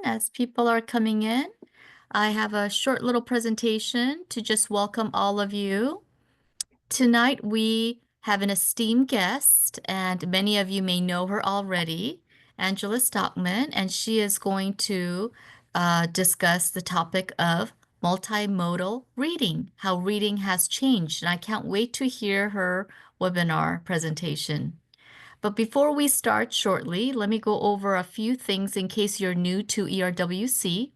As people are coming in. I have a short little presentation to just welcome all of you. Tonight we have an esteemed guest, and many of you may know her already, Angela Stockman, and she is going to discuss the topic of multimodal reading, how reading has changed. And I can't wait to hear her webinar presentation. But before we start shortly, let me go over a few things in case you're new to ERWC.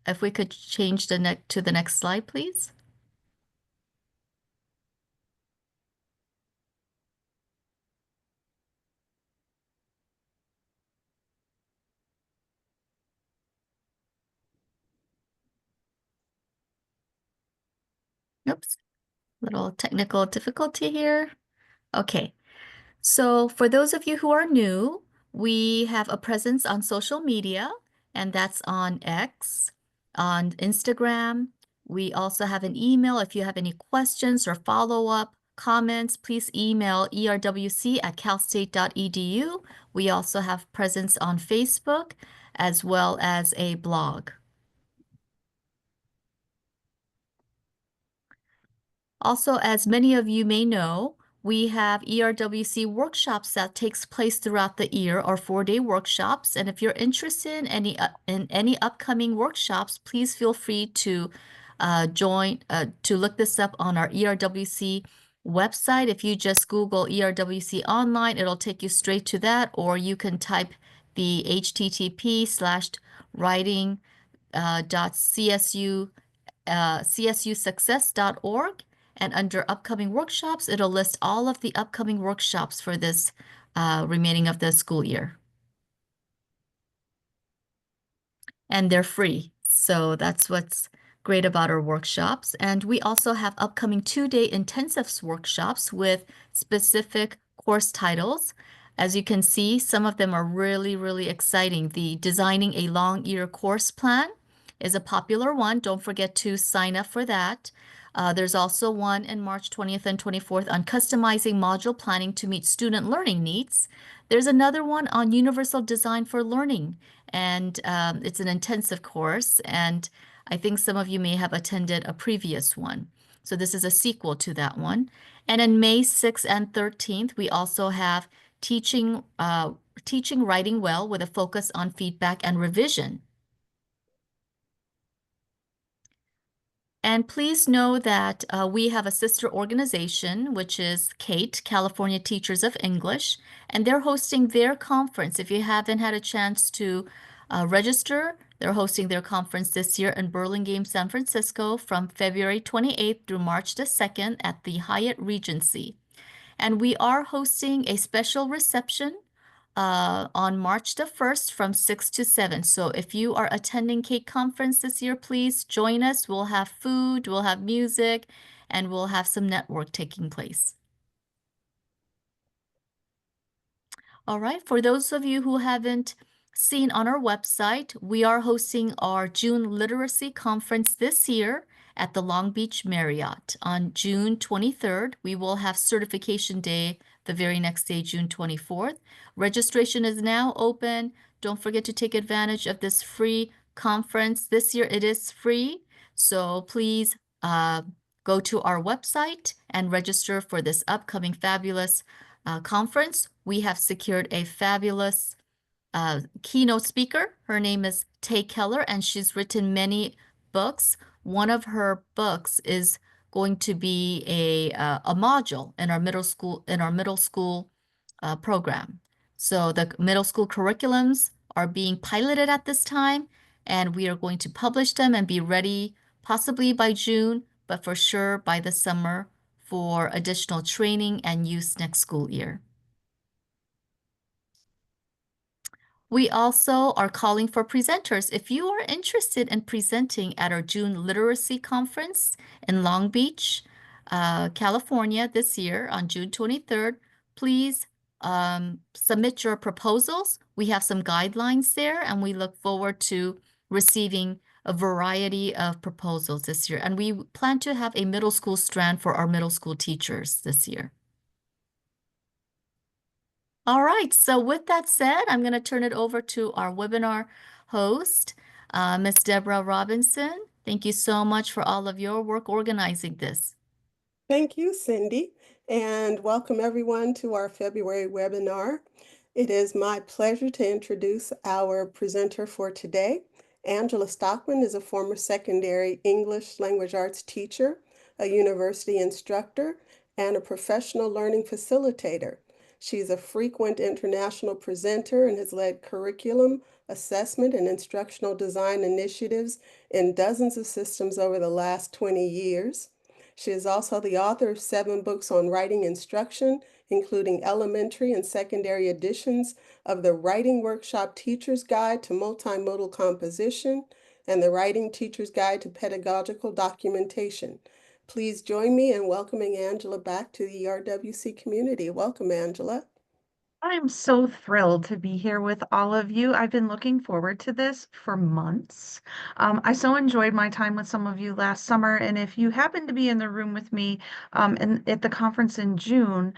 If we could change to the next slide, please. Oops, little technical difficulty here. Okay, so for those of you who are new, we have a presence on social media, and that's on X, on Instagram. We also have an email. If you have any questions or follow-up comments, please email erwc@calstate.edu. We also have presence on Facebook as well as a blog. Also, as many of you may know, we have ERWC workshops that takes place throughout the year, or 4-day workshops. And if you're interested in any upcoming workshops, please feel free to to look this up on our ERWC website. If you just Google ERWC online, it'll take you straight to that, or you can type the http://writing.csusuccess.org. And under upcoming workshops, it'll list all of the upcoming workshops for this remaining of the school year. And they're free. So that's what's great about our workshops. And we also have upcoming 2-day intensives workshops with specific course titles. As you can see, some of them are really, really exciting. The Designing a Long Year Course Plan is a popular one. Don't forget to sign up for that. There's also one in March 20th and 24th on customizing module planning to meet student learning needs. There's another one on universal design for learning, and it's an intensive course, and I think some of you may have attended a previous one. So this is a sequel to that one. And in May 6th and 13th, we also have teaching writing well with a focus on feedback and revision. And please know that we have a sister organization, which is CATE, California Teachers of English, and they're hosting their conference. If you haven't had a chance to register, they're hosting their conference this year in Burlingame, San Francisco from February 28th through March the 2nd at the Hyatt Regency. And we are hosting a special reception on March the 1st from 6 to 7. So if you are attending CATE conference this year, please join us. We'll have food, we'll have music, and we'll have some network taking place. All right, for those of you who haven't seen on our website, we are hosting our June Literacy Conference this year at the Long Beach Marriott on June 23rd. We will have Certification Day the very next day, June 24th. Registration is now open. Don't forget to take advantage of this free conference. This year it is free, so please go to our website and register for this upcoming fabulous conference. We have secured a fabulous keynote speaker. Her name is Tay Keller, and she's written many books. One of her books is going to be a module in our middle school program. So the middle school curriculums are being piloted at this time, and we are going to publish them and be ready possibly by June, but for sure by the summer for additional training and use next school year. We also are calling for presenters. If you are interested in presenting at our June Literacy Conference in Long Beach, California this year on June 23rd, please submit your proposals. We have some guidelines there, and we look forward to receiving a variety of proposals this year. And we plan to have a middle school strand for our middle school teachers this year. All right, so with that said, I'm going to turn it over to our webinar host, Ms. Deborah Robinson. Thank you so much for all of your work organizing this. Thank you, Cindy, and welcome everyone to our February webinar. It is my pleasure to introduce our presenter for today. Angela Stockman is a former secondary English language arts teacher, a university instructor, and a professional learning facilitator. She's a frequent international presenter and has led curriculum, assessment, and instructional design initiatives in dozens of systems over the last 20 years. She is also the author of 7 books on writing instruction, including elementary and secondary editions of the Writing Workshop Teacher's Guide to Multimodal Composition and the Writing Teacher's Guide to Pedagogical Documentation. Please join me in welcoming Angela back to the ERWC community. Welcome, Angela. I'm so thrilled to be here with all of you. I've been looking forward to this for months. I so enjoyed my time with some of you last summer, and if you happen to be in the room with me at the conference in June,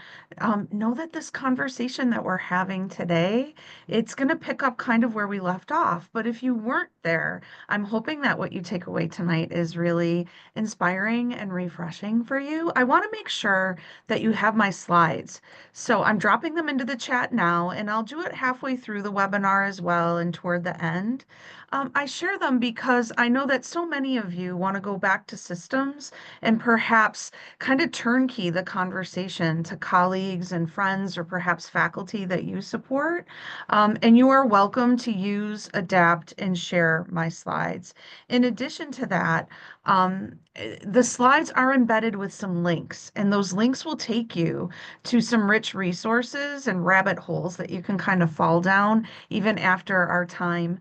know that this conversation that we're having today, it's going to pick up kind of where we left off. But if you weren't there, I'm hoping that what you take away tonight is really inspiring and refreshing for you. I want to make sure that you have my slides. So I'm dropping them into the chat now, and I'll do it halfway through the webinar as well and toward the end. I share them because I know that so many of you want to go back to systems and perhaps kind of turnkey the conversation to colleagues and friends or perhaps faculty that you support. And you are welcome to use, adapt, and share my slides. In addition to that, the slides are embedded with some links, and those links will take you to some rich resources and rabbit holes that you can kind of fall down even after our time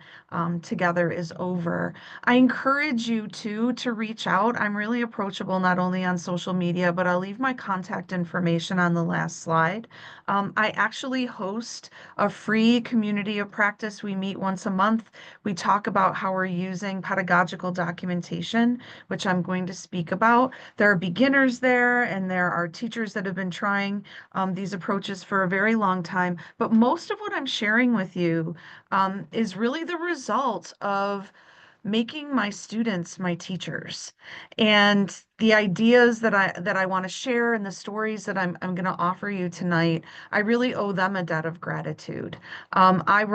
together is over. I encourage you to reach out. I'm really approachable not only on social media, but I'll leave my contact information on the last slide. I actually host a free community of practice. We meet once a month. We talk about how we're using pedagogical documentation, which I'm going to speak about. There are beginners there, and there are teachers that have been trying these approaches for a very long time. But most of what I'm sharing with you is really the result of making my students my teachers. And the ideas that I want to share and the stories that I'm going to offer you tonight, I really owe them a debt of gratitude. I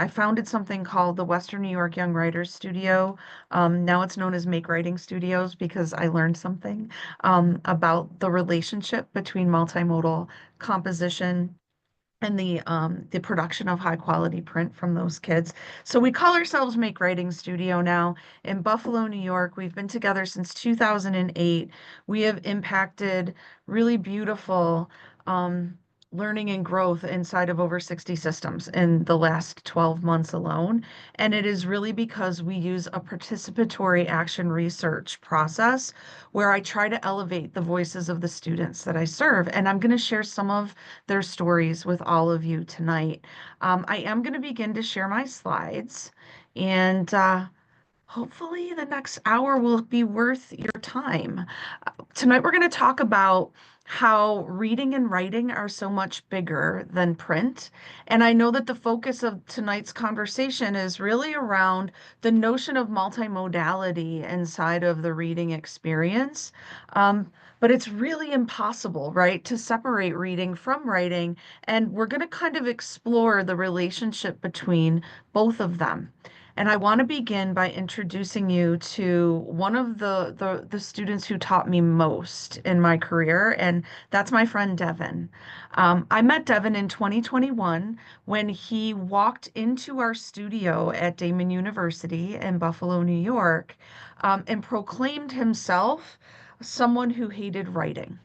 founded something called the Western New York Young Writers Studio. Now it's known as Make Writing Studios because I learned something about the relationship between multimodal composition and the production of high quality print from those kids. So we call ourselves Make Writing Studio now in Buffalo, New York. We've been together since 2008. We have impacted really beautiful learning and growth inside of over 60 systems in the last 12 months alone. And it is really because we use a participatory action research process where I try to elevate the voices of the students that I serve. And I'm going to share some of their stories with all of you tonight. I am going to begin to share my slides, and hopefully the next hour will be worth your time. Tonight, we're going to talk about how reading and writing are so much bigger than print. And I know that the focus of tonight's conversation is really around the notion of multimodality inside of the reading experience. But it's really impossible, right, to separate reading from writing. And we're going to kind of explore the relationship between both of them. And I want to begin by introducing you to one of the students who taught me most in my career, and that's my friend Devin. I met Devin in 2021 when he walked into our studio at Damon University in Buffalo, New York, and proclaimed himself someone who hated writing.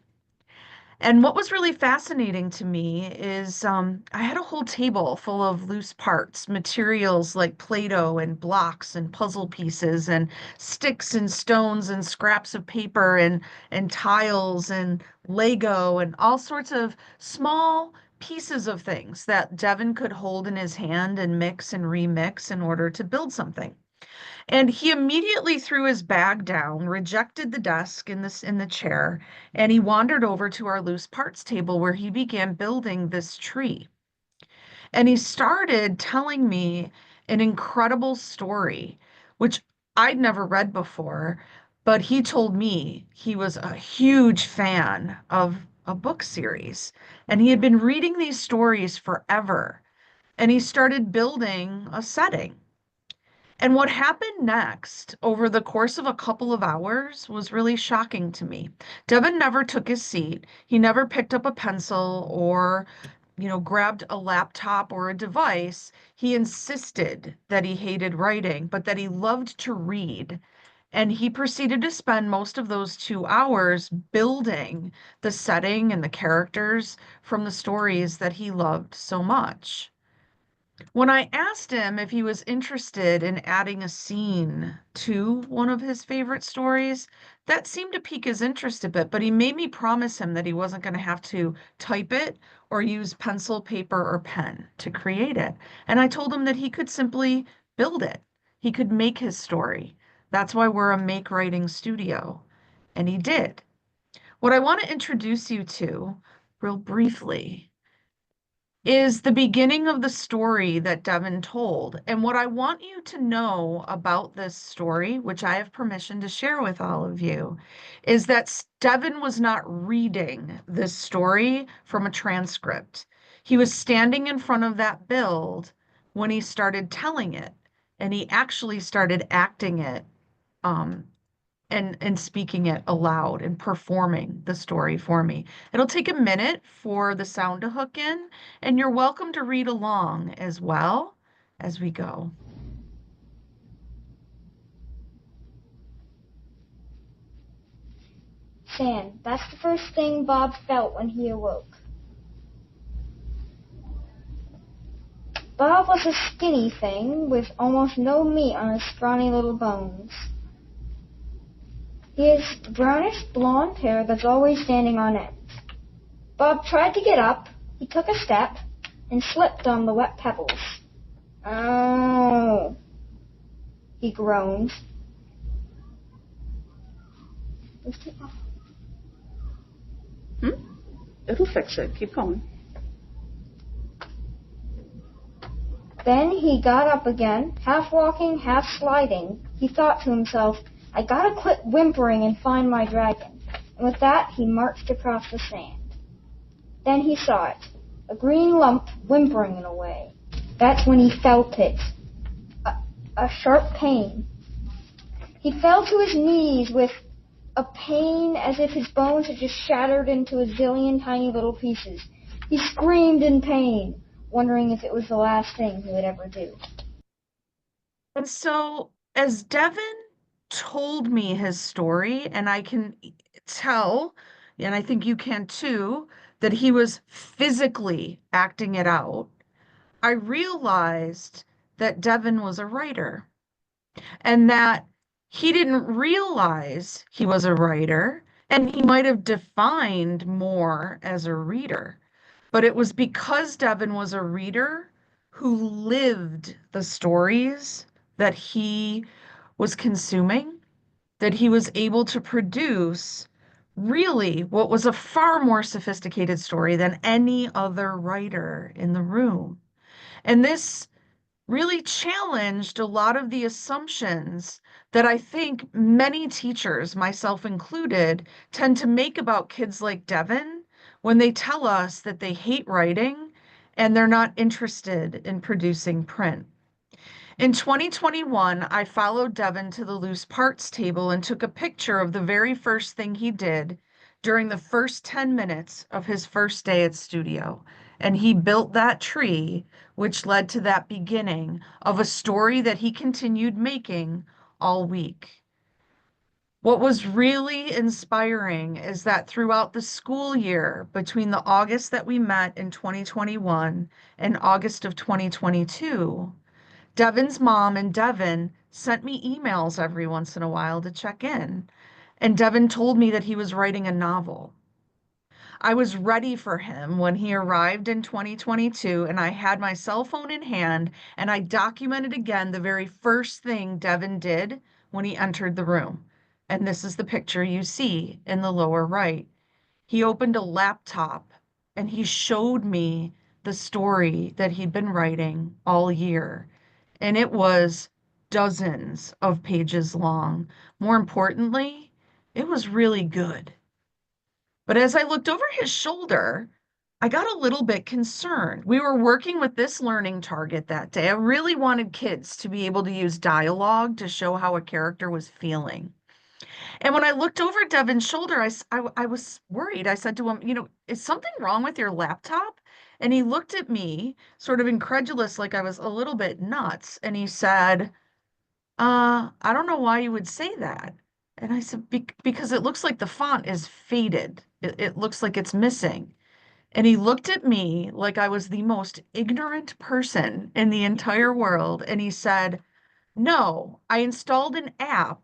And what was really fascinating to me is I had a whole table full of loose parts, materials like Play-Doh and blocks and puzzle pieces and sticks and stones and scraps of paper and tiles and Lego and all sorts of small pieces of things that Devin could hold in his hand and mix and remix in order to build something. And he immediately threw his bag down, rejected the desk in the chair, and he wandered over to our loose parts table where he began building this tree. And he started telling me an incredible story, which I'd never read before, but he told me he was a huge fan of a book series. And he had been reading these stories forever. And he started building a setting. And what happened next over the course of a couple of hours was really shocking to me. Devin never took his seat. He never picked up a pencil or, grabbed a laptop or a device. He insisted that he hated writing, but that he loved to read. And he proceeded to spend most of those 2 hours building the setting and the characters from the stories that he loved so much. When I asked him if he was interested in adding a scene to one of his favorite stories, that seemed to pique his interest a bit, but he made me promise him that he wasn't going to have to type it or use pencil, paper, or pen to create it. And I told him that he could simply build it. He could make his story. That's why we're a make writing studio. And he did. What I want to introduce you to, real briefly, is the beginning of the story that Devin told. And what I want you to know about this story, which I have permission to share with all of you, is that Devin was not reading this story from a transcript. He was standing in front of that build when he started telling it, and he actually started acting it. Um, and speaking it aloud and performing the story for me. It'll take a minute for the sound to hook in, and you're welcome to read along as well as we go. Sand. That's the first thing Bob felt when he awoke. Bob was a skinny thing with almost no meat on his scrawny little bones. He has brownish blonde hair that's always standing on end. Bob tried to get up. He took a step and slipped on the wet pebbles. Oh, he groaned. It'll fix it. Keep going. Then he got up again, half walking, half sliding. He thought to himself, I gotta quit whimpering and find my dragon. And with that, he marched across the sand. Then he saw it, a green lump whimpering away. That's when he felt it, a sharp pain. He fell to his knees with a pain as if his bones had just shattered into a zillion tiny little pieces. He screamed in pain, wondering if it was the last thing he would ever do. And so, as Devin told me his story, and I can tell, and I think you can too, that he was physically acting it out, I realized that Devin was a writer and that he didn't realize he was a writer, and he might have defined more as a reader. But it was because Devin was a reader who lived the stories that he was consuming, that he was able to produce really what was a far more sophisticated story than any other writer in the room. And this really challenged a lot of the assumptions that I think many teachers, myself included, tend to make about kids like Devin when they tell us that they hate writing and they're not interested in producing print. In 2021, I followed Devin to the loose parts table and took a picture of the very first thing he did during the first 10 minutes of his first day at studio. And he built that tree, which led to that beginning of a story that he continued making all week. What was really inspiring is that throughout the school year, between the August that we met in 2021 and August of 2022, Devin's mom and Devin sent me emails every once in a while to check in. And Devin told me that he was writing a novel. I was ready for him when he arrived in 2022, and I had my cell phone in hand, and I documented again the very first thing Devin did when he entered the room. And this is the picture you see in the lower right. He opened a laptop and he showed me the story that he'd been writing all year, and it was dozens of pages long. More importantly, it was really good. But as I looked over his shoulder, I got a little bit concerned. We were working with this learning target that day. I really wanted kids to be able to use dialogue to show how a character was feeling. And when I looked over Devin's shoulder, I was worried. I said to him, is something wrong with your laptop? And he looked at me, sort of incredulous, like I was a little bit nuts. And he said, I don't know why you would say that. And I said, because it looks like the font is faded. It looks like it's missing. And he looked at me like I was the most ignorant person in the entire world. And he said, no, I installed an app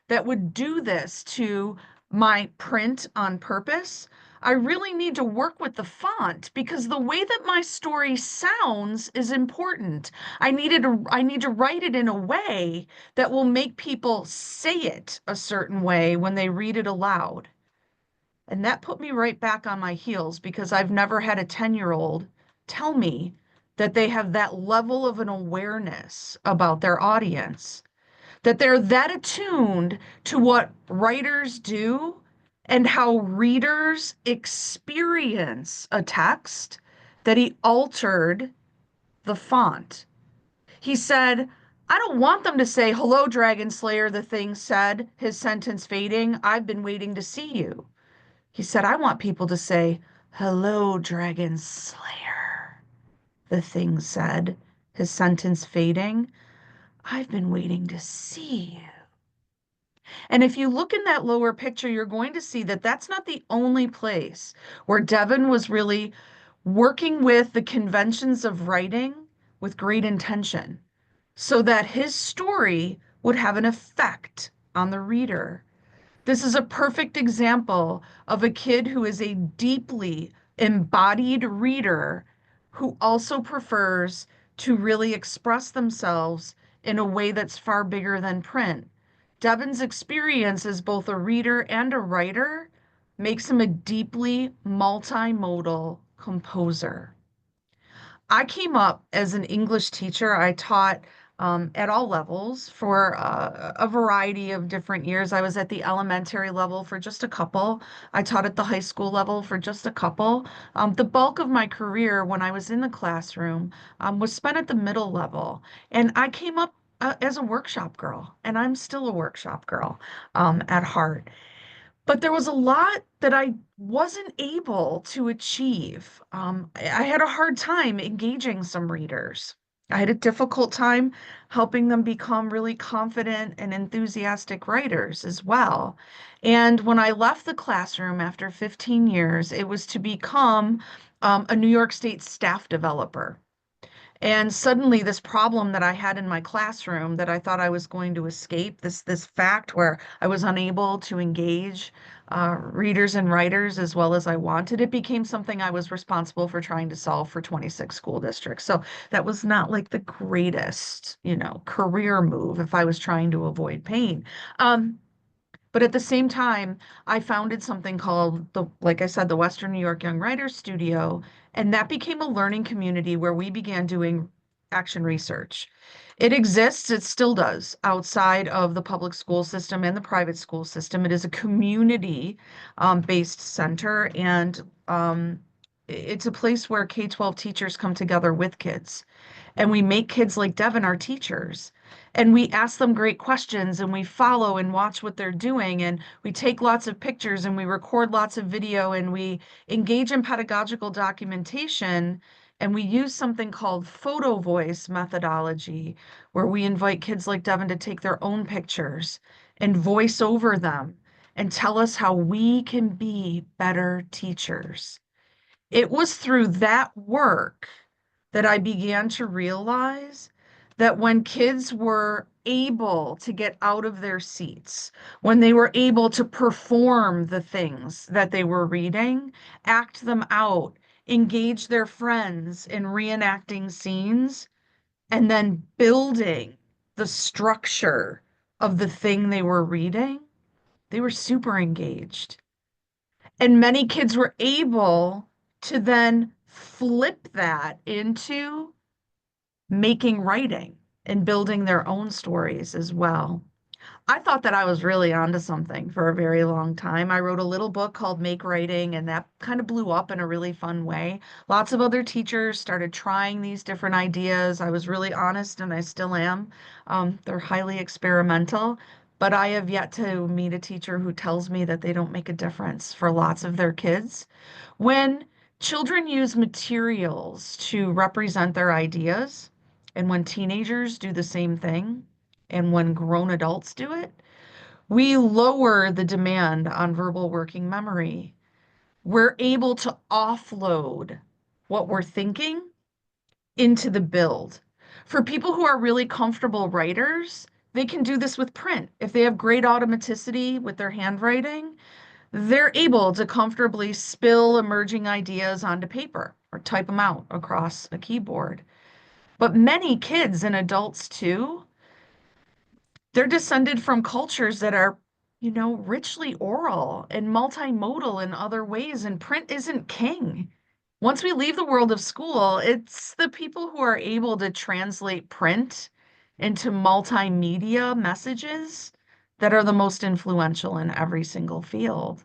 that would do this to my print on purpose. I really need to work with the font because the way that my story sounds is important. I need to write it in a way that will make people say it a certain way when they read it aloud. And that put me right back on my heels because I've never had a 10-year-old tell me that they have that level of an awareness about their audience, that they're that attuned to what writers do and how readers experience a text that he altered the font. He said, I don't want them to say, hello, Dragon Slayer, the thing said, his sentence fading. I've been waiting to see you. He said, I want people to say, hello, Dragon Slayer, the thing said, his sentence fading. I've been waiting to see you. And if you look in that lower picture, you're going to see that that's not the only place where Devin was really working with the conventions of writing with great intention so that his story would have an effect on the reader. This is a perfect example of a kid who is a deeply embodied reader who also prefers to really express themselves in a way that's far bigger than print. Devin's experience as both a reader and a writer makes him a deeply multimodal composer. I came up as an English teacher. I taught at all levels for a variety of different years. I was at the elementary level for just a couple. I taught at the high school level for just a couple. The bulk of my career when I was in the classroom was spent at the middle level. And I came up as a workshop girl, and I'm still a workshop girl at heart. But there was a lot that I wasn't able to achieve. I had a hard time engaging some readers. I had a difficult time helping them become really confident and enthusiastic writers as well. And when I left the classroom after 15 years, it was to become a New York State staff developer. And suddenly this problem that I had in my classroom that I thought I was going to escape, this fact where I was unable to engage readers and writers as well as I wanted, it became something I was responsible for trying to solve for 26 school districts. So that was not like the greatest, career move if I was trying to avoid pain. But at the same time, I founded something called like I said, the Western New York Young Writers Studio, and that became a learning community where we began doing action research. It exists, it still does, outside of the public school system and the private school system. It is a community based center, and it's a place where K-12 teachers come together with kids and we make kids like Devin our teachers. And we ask them great questions and we follow and watch what they're doing. And we take lots of pictures and we record lots of video and we engage in pedagogical documentation. And we use something called photo voice methodology, where we invite kids like Devin to take their own pictures and voice over them and tell us how we can be better teachers. It was through that work that I began to realize that when kids were able to get out of their seats, when they were able to perform the things that they were reading, act them out, engage their friends in reenacting scenes, and then building the structure of the thing they were reading, they were super engaged. And many kids were able to then flip that into making writing and building their own stories as well. I thought that I was really onto something for a very long time. I wrote a little book called Make Writing, and that kind of blew up in a really fun way. Lots of other teachers started trying these different ideas. I was really honest, and I still am. They're highly experimental, but I have yet to meet a teacher who tells me that they don't make a difference for lots of their kids. When children use materials to represent their ideas, and when teenagers do the same thing, and when grown adults do it, we lower the demand on verbal working memory. We're able to offload what we're thinking into the build. For people who are really comfortable writers, they can do this with print. If they have great automaticity with their handwriting, they're able to comfortably spill emerging ideas onto paper or type them out across a keyboard. But many kids and adults too, they're descended from cultures that are, richly oral and multimodal in other ways, and print isn't king. Once we leave the world of school, it's the people who are able to translate print into multimedia messages that are the most influential in every single field.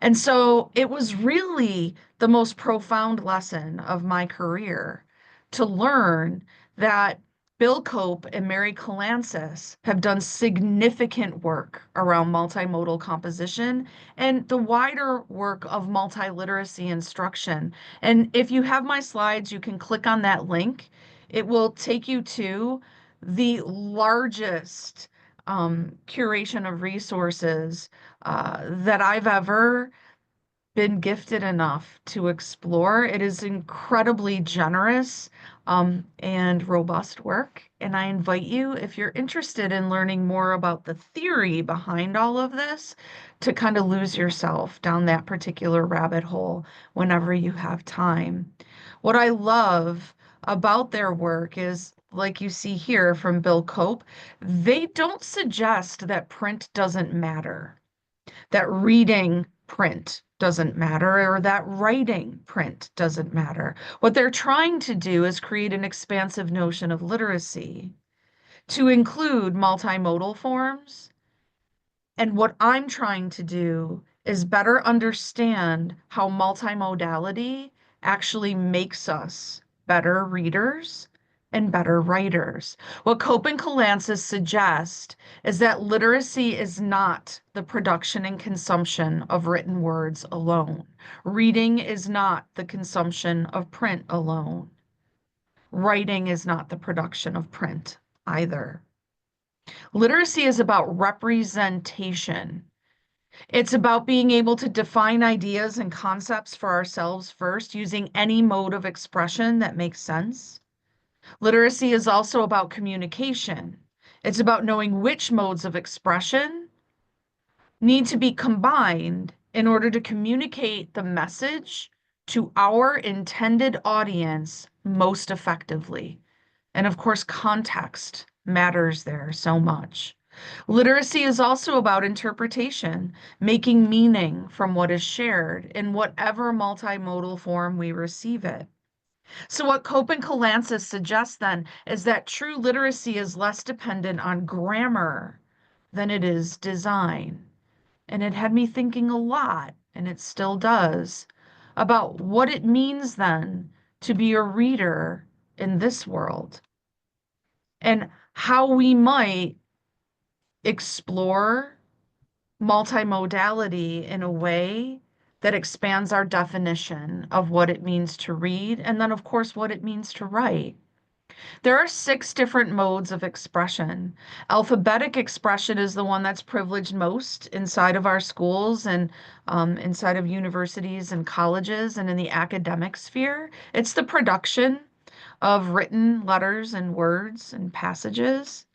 And so it was really the most profound lesson of my career to learn that Bill Cope and Mary Kalantzis have done significant work around multimodal composition and the wider work of multiliteracy instruction. And if you have my slides, you can click on that link. It will take you to the largest curation of resources that I've ever been gifted enough to explore. It is incredibly generous and robust work. And I invite you, if you're interested in learning more about the theory behind all of this, to kind of lose yourself down that particular rabbit hole whenever you have time. What I love about their work is, like you see here from Bill Cope, they don't suggest that print doesn't matter, that reading print doesn't matter, or that writing print doesn't matter. What they're trying to do is create an expansive notion of literacy to include multimodal forms. And what I'm trying to do is better understand how multimodality actually makes us better readers and better writers. What Cope and Kalantzis suggest is that literacy is not the production and consumption of written words alone. Reading is not the consumption of print alone. Writing is not the production of print either. Literacy is about representation. It's about being able to define ideas and concepts for ourselves first, using any mode of expression that makes sense. Literacy is also about communication. It's about knowing which modes of expression need to be combined in order to communicate the message to our intended audience most effectively. And of course, context matters there so much. Literacy is also about interpretation, making meaning from what is shared in whatever multimodal form we receive it. So what Cope and Kalantzis suggests then is that true literacy is less dependent on grammar than it is design. And it had me thinking a lot, and it still does, about what it means then to be a reader in this world and how we might explore multimodality in a way that expands our definition of what it means to read, and then, of course, what it means to write. There are 6 different modes of expression. Alphabetic expression is the one that's privileged most inside of our schools and inside of universities and colleges and in the academic sphere. It's the production of written letters and words and passages.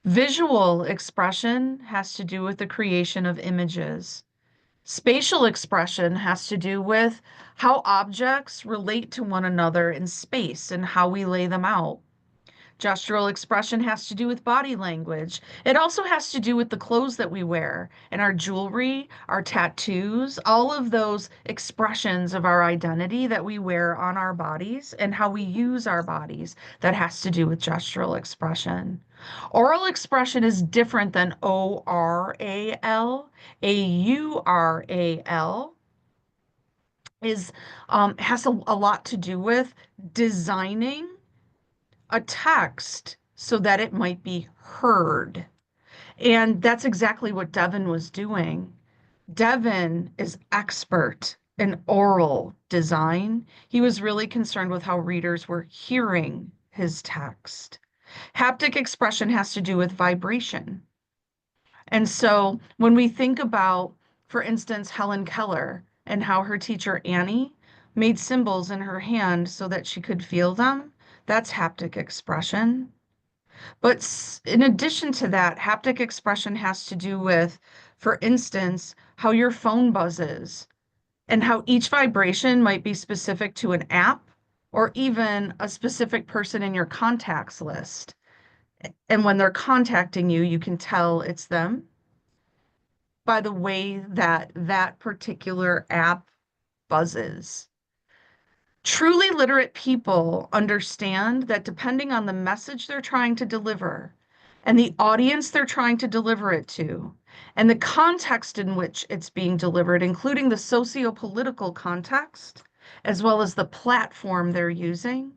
Visual expression has to do with the creation of images. Spatial expression has to do with how objects relate to one another in space and how we lay them out. Gestural expression has to do with body language. It also has to do with the clothes that we wear and our jewelry, our tattoos, all of those expressions of our identity that we wear on our bodies and how we use our bodies. That has to do with gestural expression. Oral expression is different than ORAL. AURAL is has a lot to do with designing a text so that it might be heard. And that's exactly what Devin was doing. Devin is expert in oral design. He was really concerned with how readers were hearing his text. Haptic expression has to do with vibration. And so when we think about, for instance, Helen Keller and how her teacher Annie made symbols in her hand so that she could feel them, that's haptic expression. But in addition to that, haptic expression has to do with, for instance, how your phone buzzes and how each vibration might be specific to an app or even a specific person in your contacts list. And when they're contacting you, you can tell it's them by the way that that particular app buzzes. Truly literate people understand that depending on the message they're trying to deliver and the audience they're trying to deliver it to, and the context in which it's being delivered, including the socio-political context, as well as the platform they're using,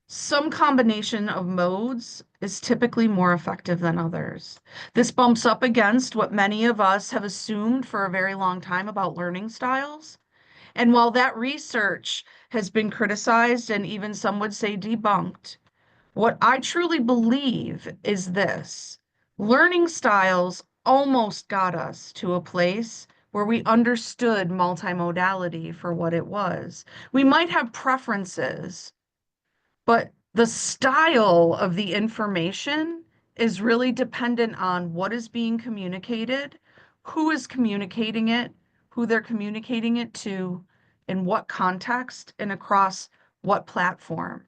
some combination of modes is typically more effective than others. This bumps up against what many of us have assumed for a very long time about learning styles. And while that research has been criticized and even some would say debunked, what I truly believe is this: learning styles almost got us to a place where we understood multimodality for what it was. We might have preferences, but the style of the information is really dependent on what is being communicated, who is communicating it, who they're communicating it to, in what context, and across what platform.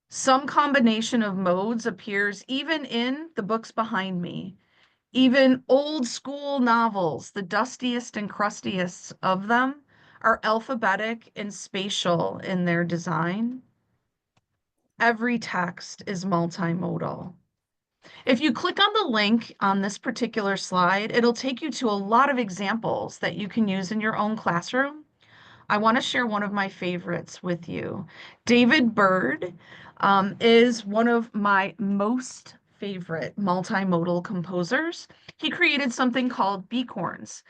Some combination of modes appears even in the books behind me. Even old school novels, the dustiest and crustiest of them, are alphabetic and spatial in their design. Every text is multimodal. If you click on the link on this particular slide, it'll take you to a lot of examples that you can use in your own classroom. I want to share one of my favorites with you. David Byrd is one of my most favorite multimodal composers. He created something called Beacorns.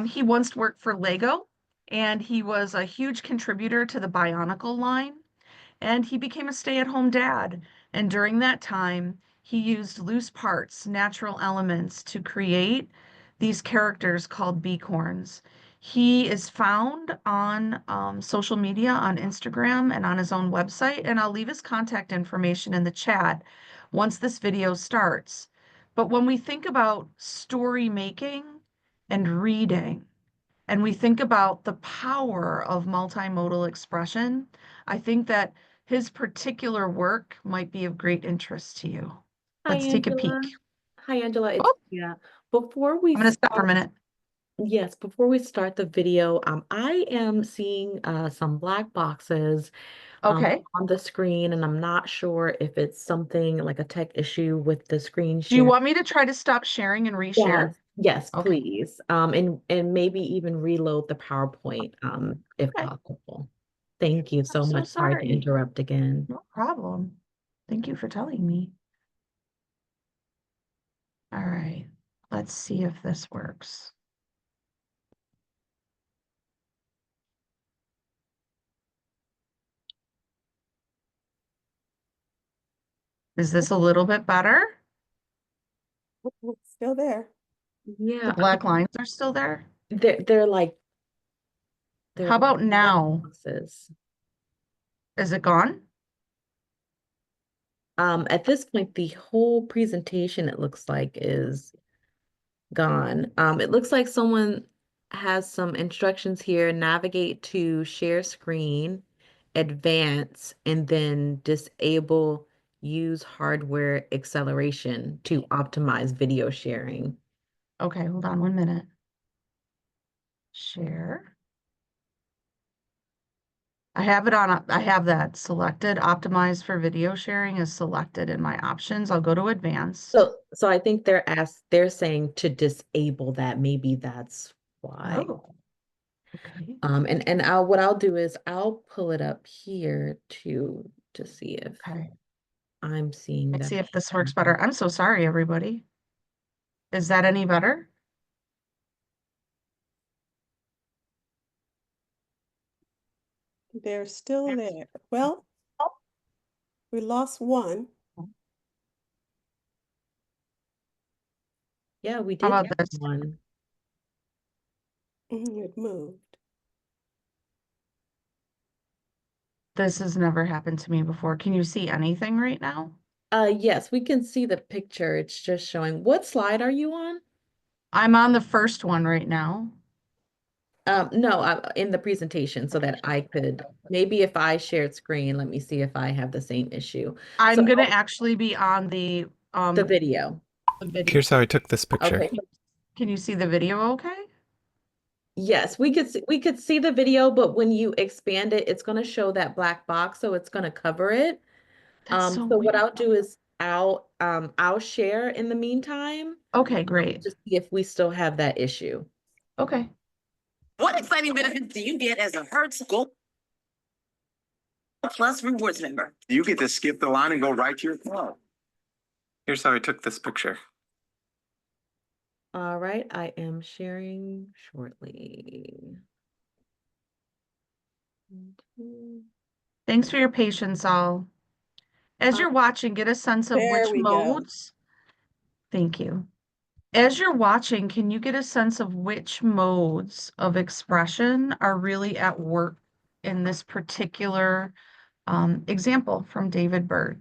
He once worked for Lego, and he was a huge contributor to the Bionicle line. And he became a stay-at-home dad. And during that time, he used loose parts, natural elements to create these characters called beacorns. He is found on social media, on Instagram, and on his own website. And I'll leave his contact information in the chat once this video starts. But when we think about story making and reading, and we think about the power of multimodal expression, I think that his particular work might be of great interest to you. Hi, Let's take a Angela. peek. Hi, Angela. It's Oh, yeah. Before we I'm going to stop for a start, minute. yes, before we start the video, I am seeing some black boxes Okay. on the screen, and I'm not sure if it's something like a tech issue with the screen Do you share. want me to try to stop sharing and reshare? Yes, yes, Okay. please. And maybe even reload the PowerPoint, if Okay. possible. Thank you I'm so so much. Sorry to sorry. interrupt again. No problem. Thank you for telling me. All right. Let's see if this works. Is this a little bit better? It's still there. The Yeah, black lines are still there? they're like How about black now? boxes. Is it gone? At this point, the whole presentation, it looks like, is gone. It looks like someone has some instructions here. Navigate to share screen advance and then disable use hardware acceleration to optimize video sharing. Okay, hold on 1 minute. Share. I have that selected. Optimize for video sharing is selected in my options. I'll go to advanced. So I think they're saying to disable that. Maybe that's why. Oh, okay. And what I'll do is I'll pull it up here to see if Okay. I'm seeing Let's that. see if this works better. I'm so sorry, everybody. Is that any better? They're still there. Well, we lost one. Yeah, we How did about get this? one. It moved. This has never happened to me before. Can you see anything right now? Yes, we can see the picture. It's just showing. What slide are you on? I'm on the first one right now. No, in the presentation so that I could, maybe if I shared screen, let me see if I have the same issue. So I'm gonna actually be on the the video. video. Here's how I took this picture. Okay. Can you see the video okay? Yes, we could see the video, but when you expand it, it's going to show that black box, so it's going to cover it. That's so So what weird. I'll do is I'll share in the meantime, Okay, great. to see if we still have that issue. Okay. What exciting benefits do you get as a Hertz Gold Plus Rewards member? You get to skip the line and go right to your club. Here's how I took this picture. All right, I am sharing shortly. Thanks for your patience, all. As you're watching, get a sense of There which we go. modes. Thank you. As you're watching, can you get a sense of which modes of expression are really at work in this particular example from David Bird?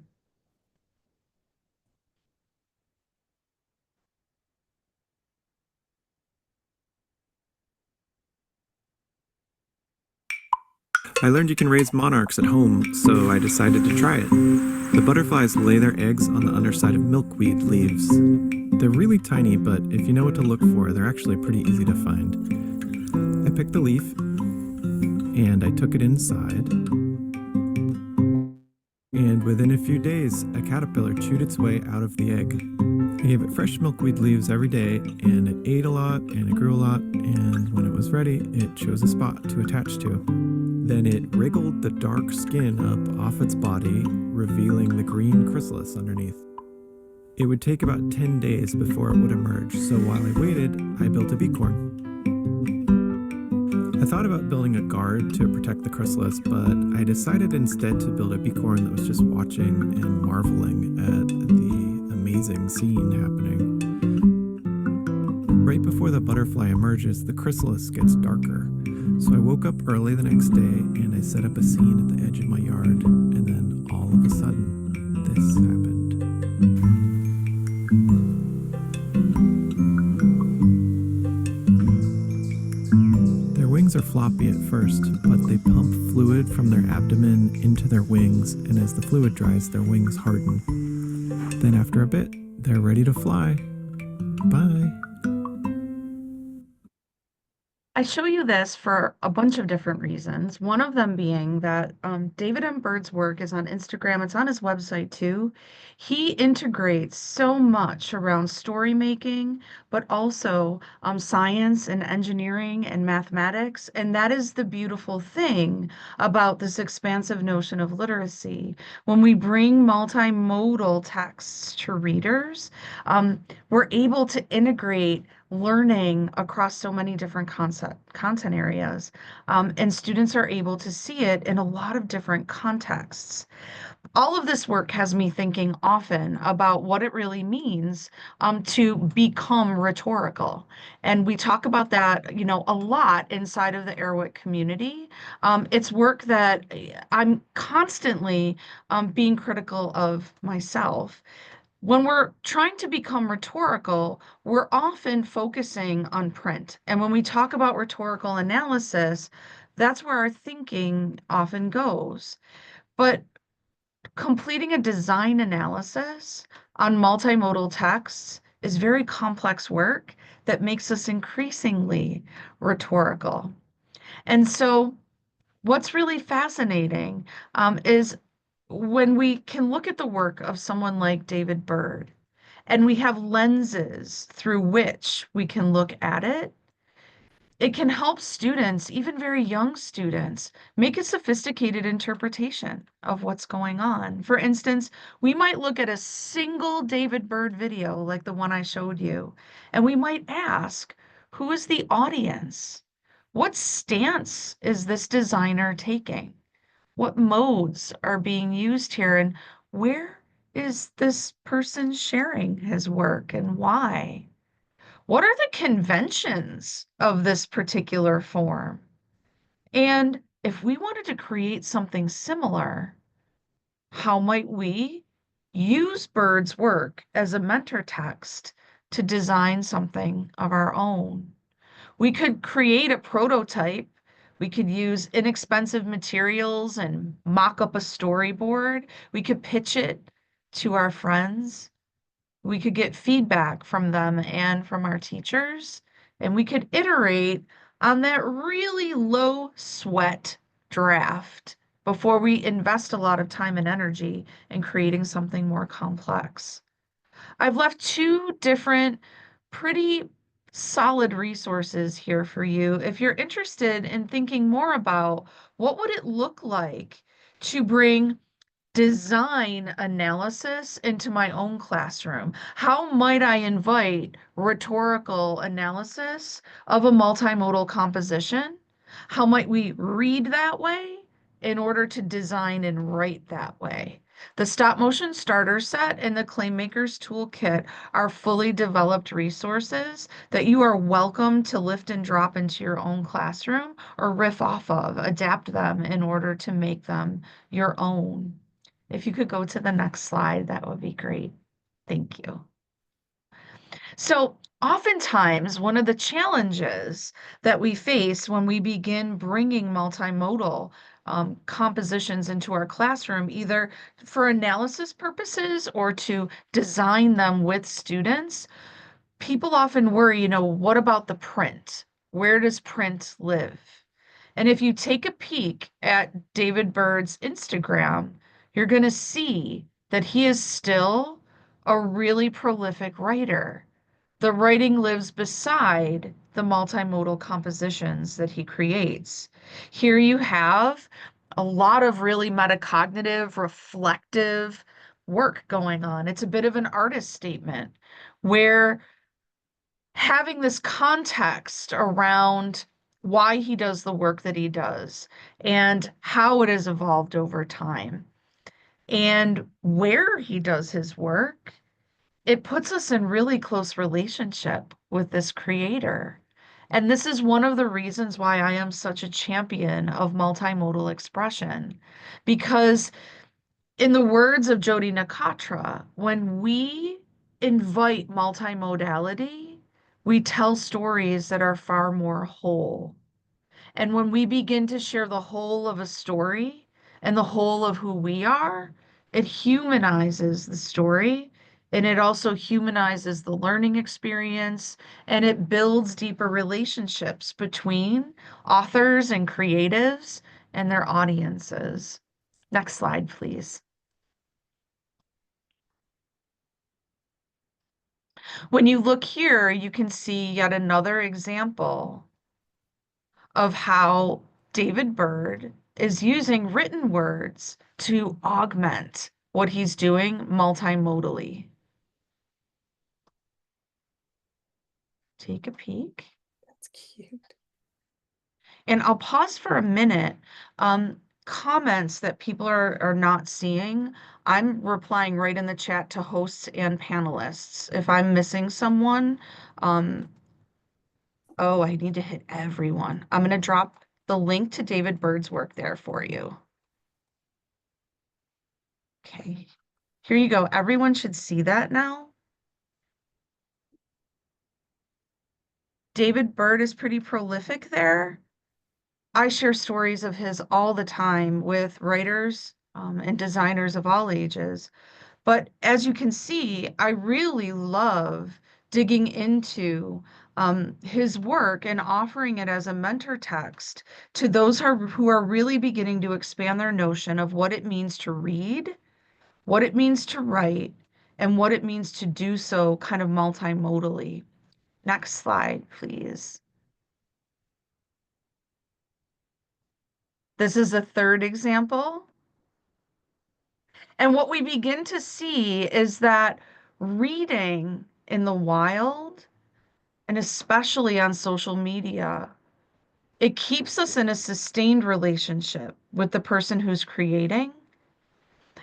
I learned you can raise monarchs at home, so I decided to try it. The butterflies lay their eggs on the underside of milkweed leaves. They're really tiny, but if you know what to look for, they're actually pretty easy to find. I picked the leaf, and I took it inside. And within a few days, a caterpillar chewed its way out of the egg. I gave it fresh milkweed leaves every day, and it ate a lot, and it grew a lot, and when it was ready, it chose a spot to attach to. Then it wriggled the dark skin up off its body, revealing the green chrysalis underneath. It would take about 10 days before it would emerge, so while I waited, I built a beacorn. I thought about building a guard to protect the chrysalis, but I decided instead to build a beacorn that was just watching and marveling at the amazing scene happening. Right before the butterfly emerges, the chrysalis gets darker. So I woke up early the next day and I set up a scene at the edge of my yard, and then all of a sudden, this happened. Their wings are floppy at first, but they pump fluid from their abdomen into their wings, and as the fluid dries, their wings harden. Then after a bit, they're ready to fly. Bye. I show you this for a bunch of different reasons. One of them being that David M. Bird's work is on Instagram. It's on his website too. He integrates so much around story making, but also science and engineering and mathematics. And that is the beautiful thing about this expansive notion of literacy. When we bring multimodal texts to readers, we're able to integrate learning across so many different content areas. And students are able to see it in a lot of different contexts. All of this work has me thinking often about what it really means to become rhetorical. And we talk about that, a lot inside of the Airwick community. It's work that I'm constantly being critical of myself. When we're trying to become rhetorical, we're often focusing on print. And when we talk about rhetorical analysis, That's where our thinking often goes. But completing a design analysis on multimodal texts is very complex work that makes us increasingly rhetorical. And so, what's really fascinating is when we can look at the work of someone like David Byrd and we have lenses through which we can look at it, it can help students, even very young students, make a sophisticated interpretation of what's going on. For instance, we might look at a single David Byrd video like the one I showed you, and we might ask, who is the audience? What stance is this designer taking? What modes are being used here? And where is this person sharing his work and why? What are the conventions of this particular form? And if we wanted to create something similar, how might we use Bird's work as a mentor text to design something of our own? We could create a prototype. We could use inexpensive materials and mock up a storyboard. We could pitch it to our friends. We could get feedback from them and from our teachers, and we could iterate on that really low sweat draft before we invest a lot of time and energy in creating something more complex. I've left two different, pretty solid resources here for you if you're interested in thinking more about what would it look like to bring design analysis into my own classroom. How might I invite rhetorical analysis of a multimodal composition? How might we read that way in order to design and write that way? The stop motion starter set and the Claimmakers Toolkit are fully developed resources that you are welcome to lift and drop into your own classroom or riff off of, adapt them in order to make them your own. If you could go to the next slide, that would be great. Thank you. So oftentimes, one of the challenges that we face when we begin bringing multimodal compositions into our classroom, either for analysis purposes or to design them with students, people often worry, what about the print? Where does print live? And if you take a peek at David Byrd's Instagram, you're going to see that he is still a really prolific writer. The writing lives beside the multimodal compositions that he creates. Here you have a lot of really metacognitive, reflective work going on. It's a bit of an artist statement where having this context around why he does the work that he does and how it has evolved over time and where he does his work, it puts us in really close relationship with this creator. And this is one of the reasons why I am such a champion of multimodal expression, because in the words of Jodi Nakatra, when we invite multimodality, we tell stories that are far more whole. And when we begin to share the whole of a story and the whole of who we are, it humanizes the story and it also humanizes the learning experience and it builds deeper relationships between authors and creatives and their audiences. Next slide, please. When you look here, you can see yet another example of how David Byrd is using written words to augment what he's doing multimodally. Take a peek. That's cute. And I'll pause for a minute. Comments that people are not seeing, I'm replying right in the chat to hosts and panelists. If I'm missing someone, oh, I need to hit everyone. I'm going to drop the link to David Byrd's work there for you. Okay, here you go. Everyone should see that now. David Byrd is pretty prolific there. I share stories of his all the time with writers and designers of all ages. But as you can see, I really love digging into his work and offering it as a mentor text to those who are really beginning to expand their notion of what it means to read, what it means to write, and what it means to do so kind of multimodally. Next slide, please. This is a third example. And what we begin to see is that reading in the wild, and especially on social media, it keeps us in a sustained relationship with the person who's creating.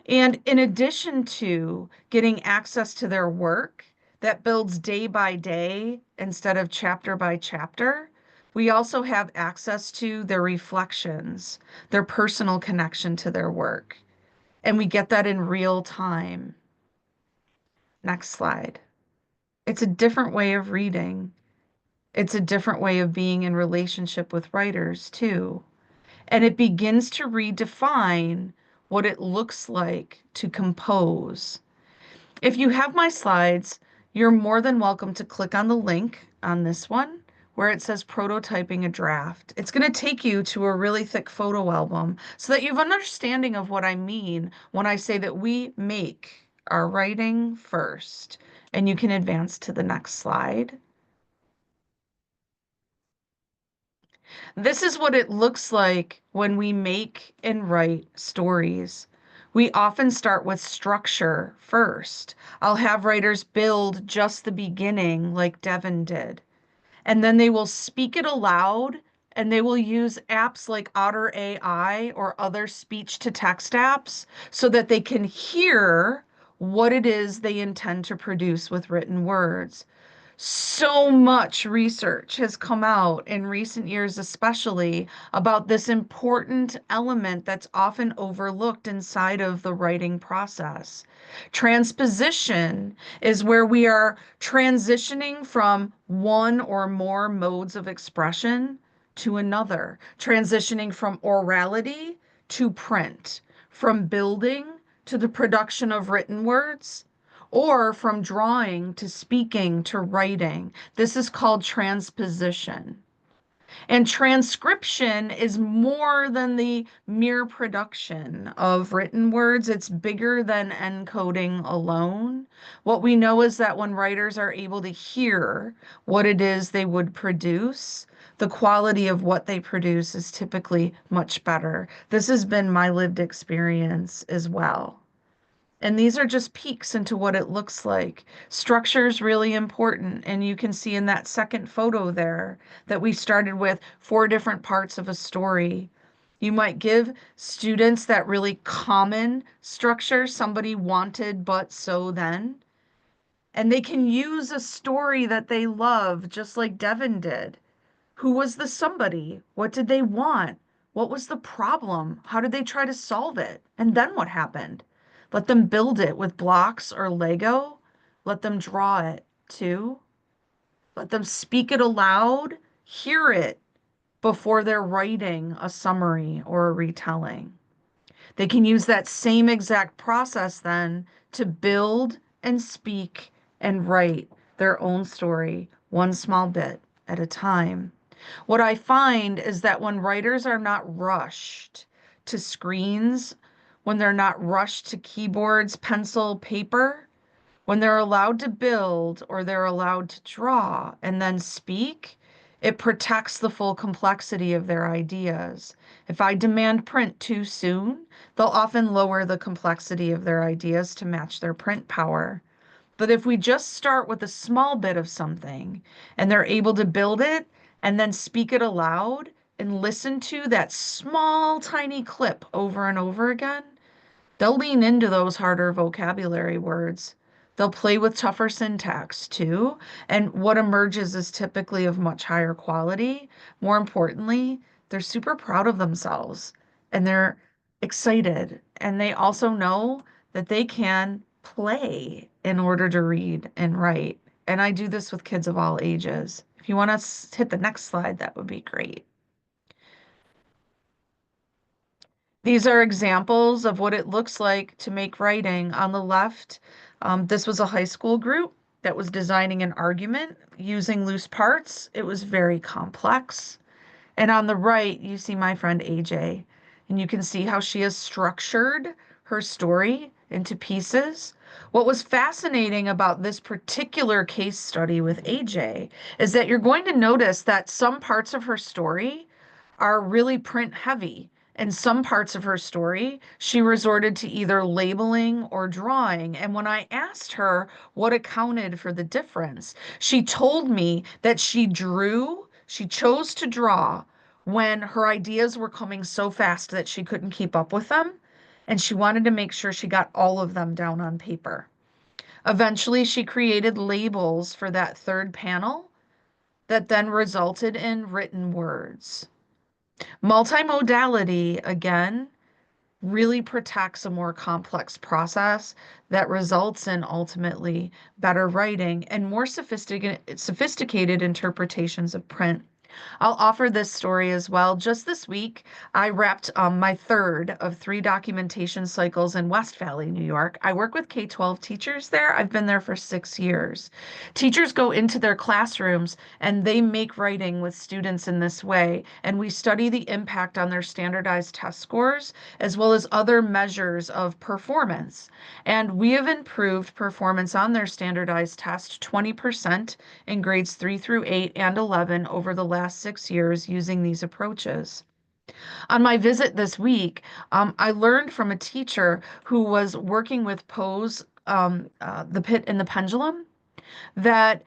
And in addition to getting access to their work that builds day by day instead of chapter by chapter, we also have access to their reflections, their personal connection to their work. And we get that in real time. Next slide. It's a different way of reading. It's a different way of being in relationship with writers, too. And it begins to redefine what it looks like to compose. If you have my slides, you're more than welcome to click on the link on this one where it says prototyping a draft. It's going to take you to a really thick photo album so that you have an understanding of what I mean when I say that we make our writing first. And you can advance to the next slide. This is what it looks like when we make and write stories. We often start with structure first. I'll have writers build just the beginning like Devin did, and then they will speak it aloud and they will use apps like Otter AI or other speech to text apps so that they can hear what it is they intend to produce with written words. So much research has come out in recent years, especially about this important element that's often overlooked inside of the writing process. Transposition is where we are transitioning from one or more modes of expression to another, transitioning from orality to print, from building to the production of written words, or from drawing to speaking to writing. This is called transposition. And transcription is more than the mere production of written words. It's bigger than encoding alone. What we know is that when writers are able to hear what it is they would produce, the quality of what they produce is typically much better. This has been my lived experience as well. And these are just peeks into what it looks like. Structure is really important. And you can see in that second photo there that we started with 4 different parts of a story. You might give students that really common structure, somebody wanted, but so then. And they can use a story that they love, just like Devin did. Who was the somebody? What did they want? What was the problem? How did they try to solve it? And then what happened? Let them build it with blocks or Lego. Let them draw it too. Let them speak it aloud, hear it before they're writing a summary or a retelling. They can use that same exact process then to build and speak and write their own story, one small bit at a time. What I find is that when writers are not rushed to screens, when they're not rushed to keyboards, pencil, paper, when they're allowed to build or they're allowed to draw and then speak, it protects the full complexity of their ideas. If I demand print too soon, they'll often lower the complexity of their ideas to match their print power. But if we just start with a small bit of something and they're able to build it and then speak it aloud and listen to that small, tiny clip over and over again, they'll lean into those harder vocabulary words. They'll play with tougher syntax too. And what emerges is typically of much higher quality. More importantly, they're super proud of themselves and they're excited. And they also know that they can play in order to read and write. And I do this with kids of all ages. If you want to hit the next slide, that would be great. These are examples of what it looks like to make writing. On the left, this was a high school group that was designing an argument using loose parts. It was very complex. And on the right, you see my friend AJ, and you can see how she has structured her story into pieces. What was fascinating about this particular case study with AJ is that you're going to notice that some parts of her story are really print heavy. And some parts of her story, she resorted to either labeling or drawing. And when I asked her what accounted for the difference, she told me that she chose to draw when her ideas were coming so fast that she couldn't keep up with them. And she wanted to make sure she got all of them down on paper. Eventually, she created labels for that third panel that then resulted in written words. Multimodality, again, really protects a more complex process that results in ultimately better writing and more sophisticated interpretations of print. I'll offer this story as well. Just this week, I wrapped my third of 3 documentation cycles in West Valley, New York. I work with K-12 teachers there. I've been there for 6 years. Teachers go into their classrooms and they make writing with students in this way, and we study the impact on their standardized test scores as well as other measures of performance. And we have improved performance on their standardized test 20% in grades 3 through 8 and 11 over the last 6 years using these approaches. On my visit this week, I learned from a teacher who was working with Poe's The Pit and the Pendulum that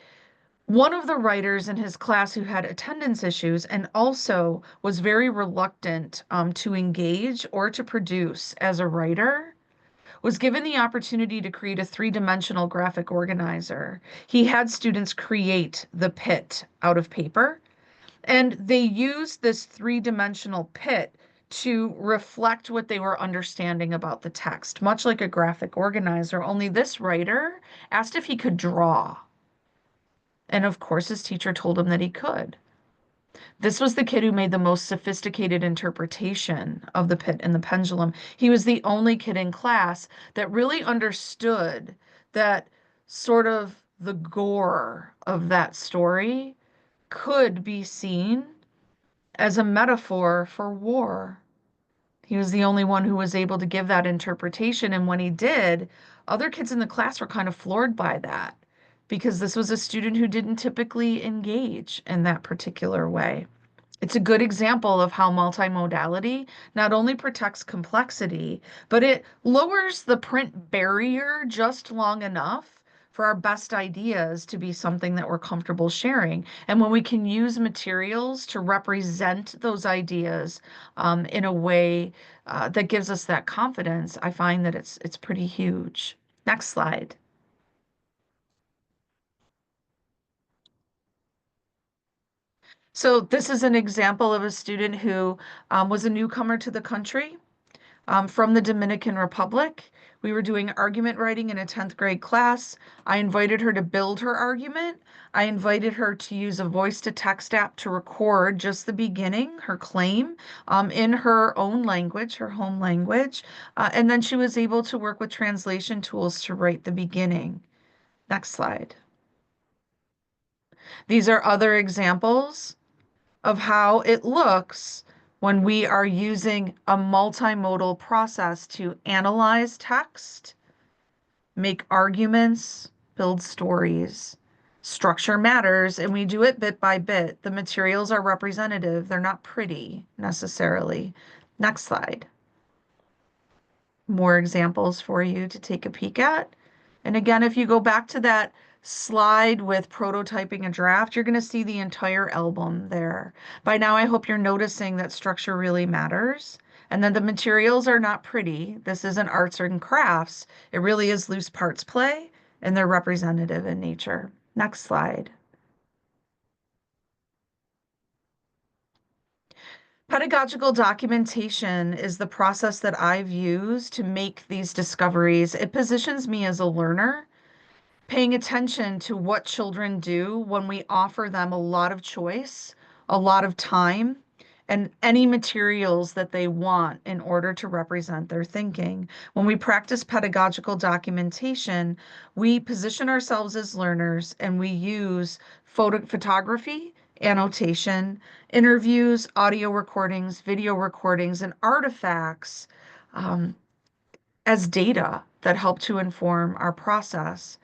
one of the writers in his class who had attendance issues and also was very reluctant to engage or to produce as a writer was given the opportunity to create a 3-dimensional graphic organizer. He had students create the pit out of paper, and they used this 3-dimensional pit to reflect what they were understanding about the text, much like a graphic organizer, only this writer asked if he could draw. And of course, his teacher told him that he could. This was the kid who made the most sophisticated interpretation of the pit and the pendulum. He was the only kid in class that really understood that sort of the gore of that story could be seen as a metaphor for war. He was the only one who was able to give that interpretation. And when he did, other kids in the class were kind of floored by that because this was a student who didn't typically engage in that particular way. It's a good example of how multimodality not only protects complexity, but it lowers the print barrier just long enough for our best ideas to be something that we're comfortable sharing. And when we can use materials to represent those ideas in a way that gives us that confidence, I find that it's pretty huge. Next slide. So this is an example of a student who was a newcomer to the country from the Dominican Republic. We were doing argument writing in a 10th grade class. I invited her to build her argument. I invited her to use a voice-to-text app to record just the beginning, her claim, in her own language, her home language. And then she was able to work with translation tools to write the beginning. Next slide. These are other examples of how it looks when we are using a multimodal process to analyze text, make arguments, build stories. Structure matters, and we do it bit by bit. The materials are representative. They're not pretty necessarily. Next slide. More examples for you to take a peek at. And again, if you go back to that slide with prototyping a draft, you're going to see the entire album there. By now, I hope you're noticing that structure really matters. And then the materials are not pretty. This isn't arts and crafts. It really is loose parts play, and they're representative in nature. Next slide. Pedagogical documentation is the process that I've used to make these discoveries. It positions me as a learner, paying attention to what children do when we offer them a lot of choice, a lot of time, and any materials that they want in order to represent their thinking. When we practice pedagogical documentation, we position ourselves as learners and we use photography, annotation, interviews, audio recordings, video recordings, and artifacts um, as data that help to inform our process.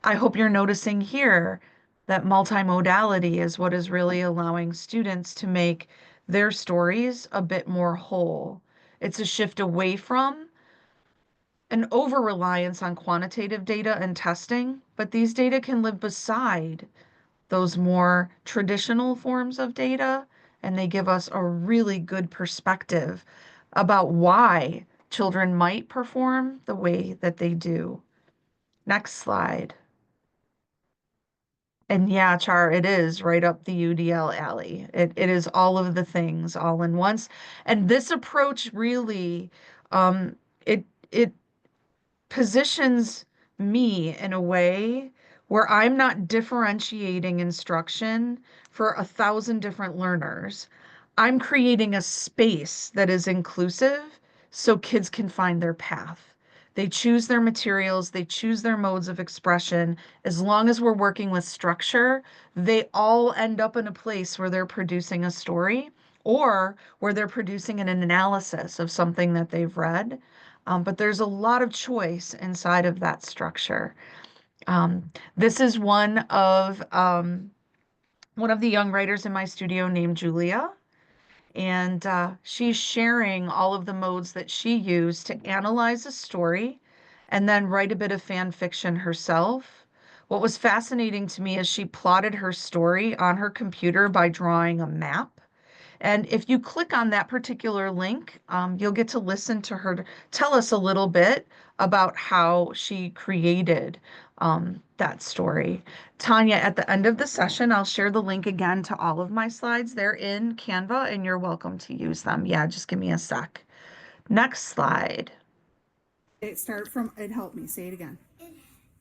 I hope you're noticing here that multimodality is what is really allowing students to make their stories a bit more whole. It's a shift away from an over-reliance on quantitative data and testing, but these data can live beside those more traditional forms of data, and they give us a really good perspective about why children might perform the way that they do. Next slide. And yeah, Char, it is right up the UDL alley. It is all of the things all in once. And this approach really, um, it positions me in a way where I'm not differentiating instruction for 1,000 different learners. I'm creating a space that is inclusive so kids can find their path. They choose their materials, they choose their modes of expression. As long as we're working with structure, they all end up in a place where they're producing a story or where they're producing an analysis of something that they've read. But there's a lot of choice inside of that structure. This is one of the young writers in my studio named Julia, and she's sharing all of the modes that she used to analyze a story and then write a bit of fan fiction herself. What was fascinating to me is she plotted her story on her computer by drawing a map. And if you click on that particular link, you'll get to listen to her tell us a little bit about how she created that story. Tanya, at the end of the session, I'll share the link again to all of my slides. They're in Canva and you're welcome to use them. Yeah, just give me a sec. Next slide. It helped me. Say it again.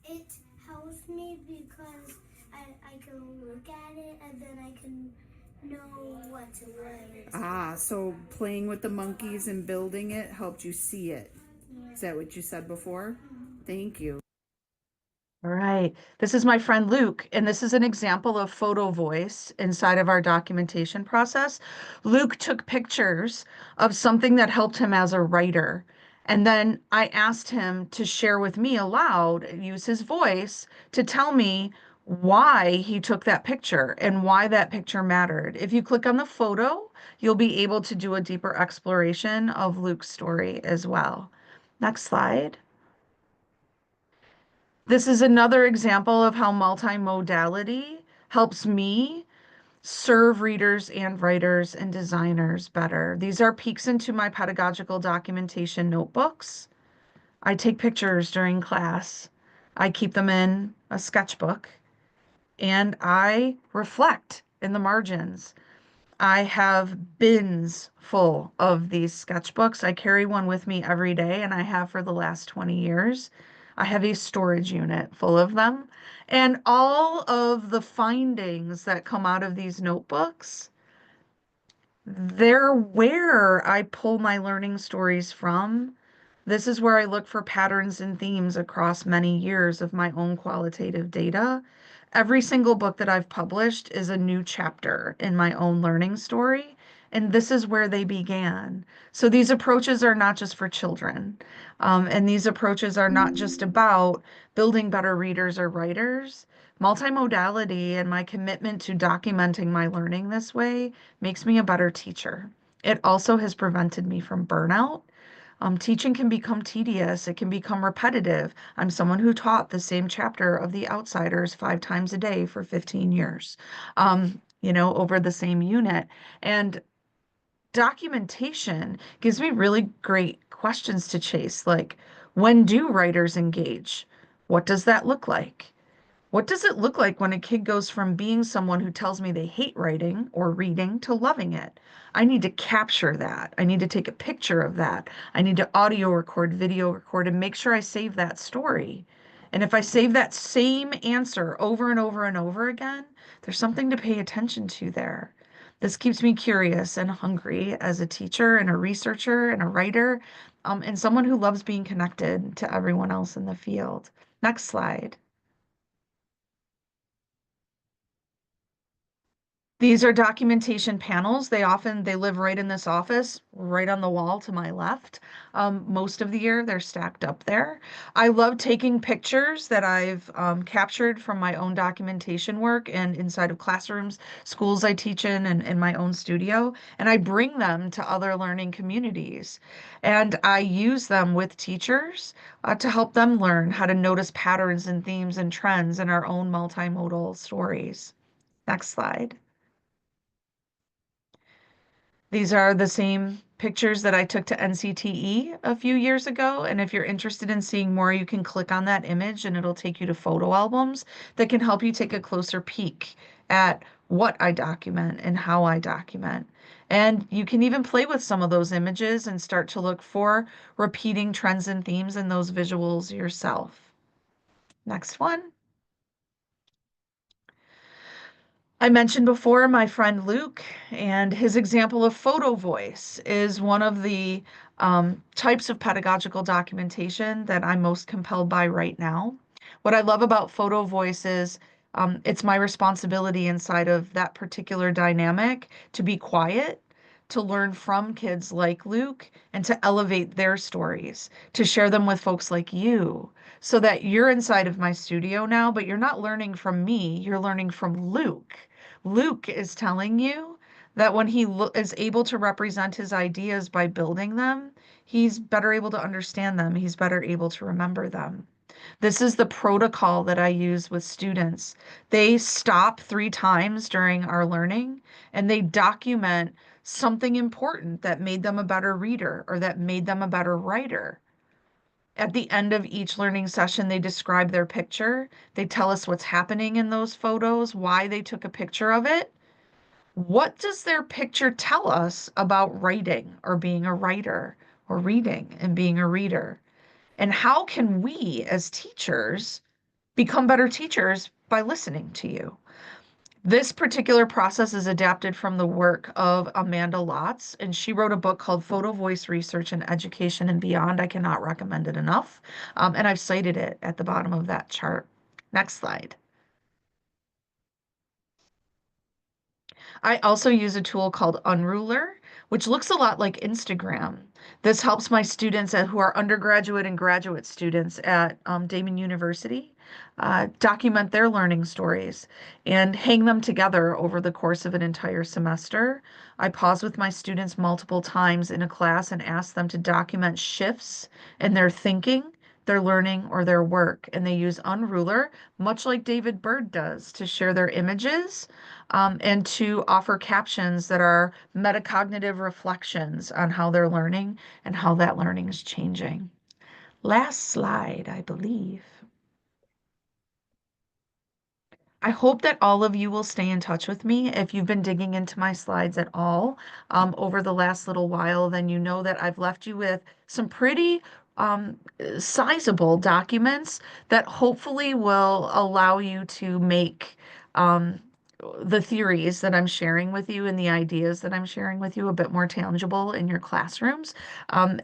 It helps me because I can look at it and then I can know what to write. So playing with the monkeys and building it helped you see it. Is that what you said before? Thank you. All right, this is my friend Luke, and this is an example of photo voice inside of our documentation process. Luke took pictures of something that helped him as a writer. And then I asked him to share with me aloud, use his voice to tell me why he took that picture and why that picture mattered. If you click on the photo, you'll be able to do a deeper exploration of Luke's story as well. Next slide. This is another example of how multimodality helps me serve readers and writers and designers better. These are peeks into my pedagogical documentation notebooks. I take pictures during class. I keep them in a sketchbook and I reflect in the margins. I have bins full of these sketchbooks. I carry one with me every day, and I have for the last 20 years. I have a storage unit full of them. And all of the findings that come out of these notebooks, they're where I pull my learning stories from. This is where I look for patterns and themes across many years of my own qualitative data. Every single book that I've published is a new chapter in my own learning story, and this is where they began. So these approaches are not just for children, and these approaches are not just about building better readers or writers. Multimodality and my commitment to documenting my learning this way makes me a better teacher. It also has prevented me from burnout. Teaching can become tedious. It can become repetitive. I'm someone who taught the same chapter of The Outsiders 5 times a day for 15 years, over the same unit. And documentation gives me really great questions to chase, like, when do writers engage? What does that look like? What does it look like when a kid goes from being someone who tells me they hate writing or reading to loving it? I need to capture that. I need to take a picture of that. I need to audio record, video record, and make sure I save that story. And if I save that same answer over and over and over again, there's something to pay attention to there. This keeps me curious and hungry as a teacher and a researcher and a writer, and someone who loves being connected to everyone else in the field. Next slide. These are documentation panels. They live right in this office, right on the wall to my left. Most of the year, they're stacked up there. I love taking pictures that I've captured from my own documentation work and inside of classrooms, schools I teach in, and in my own studio, and I bring them to other learning communities. And I use them with teachers to help them learn how to notice patterns and themes and trends in our own multimodal stories. Next slide. These are the same pictures that I took to NCTE a few years ago. And if you're interested in seeing more, you can click on that image and it'll take you to photo albums that can help you take a closer peek at what I document and how I document. And you can even play with some of those images and start to look for repeating trends and themes in those visuals yourself. Next one. I mentioned before my friend Luke, and his example of photo voice is one of the types of pedagogical documentation that I'm most compelled by right now. What I love about photo voice is it's my responsibility inside of that particular dynamic to be quiet, to learn from kids like Luke, and to elevate their stories, to share them with folks like you, so that you're inside of my studio now, but you're not learning from me, you're learning from Luke. Luke is telling you that when he is able to represent his ideas by building them, he's better able to understand them. He's better able to remember them. This is the protocol that I use with students. They stop 3 times during our learning and they document something important that made them a better reader or that made them a better writer. At the end of each learning session, they describe their picture. They tell us what's happening in those photos, why they took a picture of it. What does their picture tell us about writing or being a writer or reading and being a reader? And how can we as teachers become better teachers by listening to you? This particular process is adapted from the work of Amanda Lotz, and she wrote a book called Photo Voice Research in Education and Beyond. I cannot recommend it enough. And I've cited it at the bottom of that chart. Next slide. I also use a tool called Unruler, which looks a lot like Instagram. This helps my students who are undergraduate and graduate students at Damon University document their learning stories and hang them together over the course of an entire semester. I pause with my students multiple times in a class and ask them to document shifts in their thinking, their learning, or their work. And they use Unruler, much like David Bird does, to share their images and to offer captions that are metacognitive reflections on how they're learning and how that learning is changing. Last slide, I believe. I hope that all of you will stay in touch with me. If you've been digging into my slides at all over the last little while, then you know that I've left you with some pretty sizable documents that hopefully will allow you to make the theories that I'm sharing with you and the ideas that I'm sharing with you a bit more tangible in your classrooms.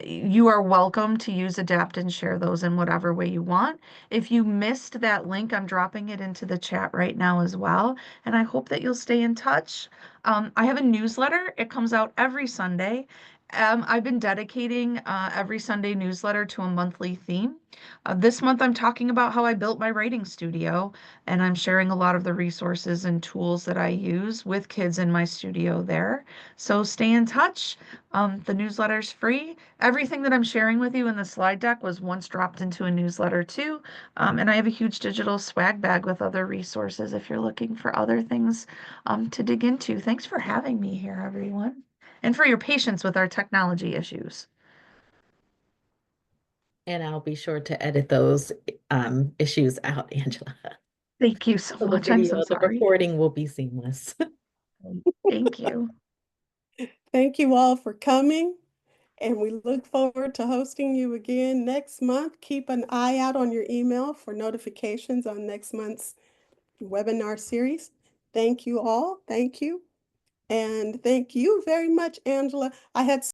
You are welcome to use, adapt, and share those in whatever way you want. If you missed that link, I'm dropping it into the chat right now as well. And I hope that you'll stay in touch. I have a newsletter. It comes out every Sunday. I've been dedicating every Sunday newsletter to a monthly theme. This month, I'm talking about how I built my writing studio, and I'm sharing a lot of the resources and tools that I use with kids in my studio there. So stay in touch. The newsletter's free. Everything that I'm sharing with you in the slide deck was once dropped into a newsletter too. And I have a huge digital swag bag with other resources if you're looking for other things to dig into. Thanks for having me here, everyone, and for your patience with our technology issues. And I'll be sure to edit those issues out, Angela. Thank you so So the much. I'm so video, the sorry. recording will be seamless. Thank you. Thank you all for coming, and we look forward to hosting you again next month. Keep an eye out on your email for notifications on next month's webinar series. Thank you all. Thank you. And thank you very much, Angela. I had